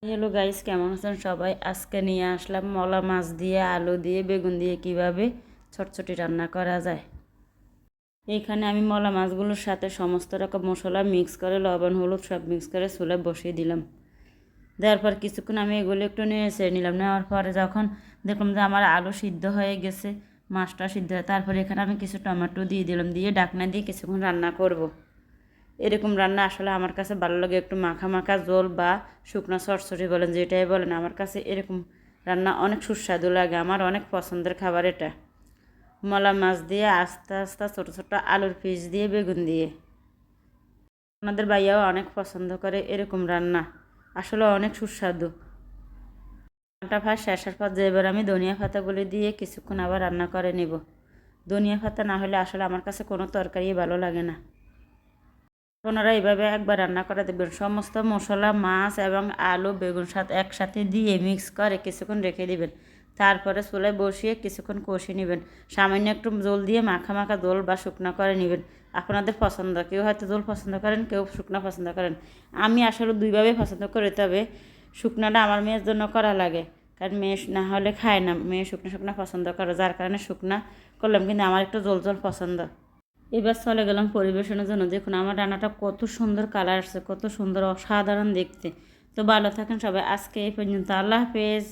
Hello guys, কেমন আছেন সবাই? আজকে নিয়ে আসলাম মলা মাছ দিয়ে আলু দিয়ে বেগুন দিয়ে কিভাবে ছটছটি রান্না করা যায়। এইখানে আমি মলা মাছগুলোর সাথে সমস্ত রকম মশলা মিক্স করে লবণ হলুদ সব মিক্স করে চুলায় বসিয়ে দিলাম। দেওয়ার পর কিছুক্ষণ আমি এগুলো একটু নেড়ে নিলাম। নেওয়ার পরে যখন দেখলাম যে আমার আলু সিদ্ধ হয়ে গেছে, মাছটা সিদ্ধ হয়ে, তারপরে এখানে আমি কিছু টমেটো দিয়ে দিলাম, দিয়ে ঢাকনা দিয়ে কিছুক্ষণ রান্না করব। এরকম রান্না আসলে আমার কাছে ভালো লাগে, একটু মাখা মাখা ঝোল বা শুকনো চটচটি বলেন যেটাই বলেন, আমার কাছে এরকম রান্না অনেক সুস্বাদু লাগে। আমার অনেক পছন্দের খাবার এটা। মলা মাছ দিয়ে আস্তে আস্তে ছোটো ছোটো আলুর পিস দিয়ে বেগুন দিয়ে আপনাদের ভাইয়াও অনেক পছন্দ করে এরকম রান্না, আসলে অনেক সুস্বাদু। রান্নাটা ফার্স্ট শেষের পর যে এবার আমি ধনিয়া পাতাগুলি দিয়ে কিছুক্ষণ আবার রান্না করে নেব। ধনিয়া পাতা না হলে আসলে আমার কাছে কোনো তরকারি ভালো লাগে না। আপনারা এইভাবে একবার রান্না করে দেবেন। সমস্ত মশলা মাছ এবং আলু বেগুন সাথে একসাথে দিয়ে মিক্স করে কিছুক্ষণ রেখে দিবেন। তারপরে চুলায় বসিয়ে কিছুক্ষণ কষিয়ে নেবেন। সামান্য একটু জল দিয়ে মাখা মাখা জল বা শুকনো করে নেবেন, আপনাদের পছন্দ। কেউ হয়তো জল পছন্দ করেন, কেউ শুকনো পছন্দ করেন। আমি আসলে দুইভাবে পছন্দ করি, তবে শুকনোটা আমার মেয়ের জন্য করা লাগে, কারণ মেয়ে না হলে খায় না। মেয়ে শুকনো শুকনো পছন্দ করে, যার কারণে শুকনো করলাম, কিন্তু আমার একটু জল জল পছন্দ। এবার চলে গেলাম পরিবেশনের জন্য। দেখুন আমার রান্নাটা কত সুন্দর কালার আসছে, কত সুন্দর, অসাধারণ দেখতে। তো ভালো থাকেন সবাই, আজকে এই পর্যন্ত। আল্লাহ হাফেজ।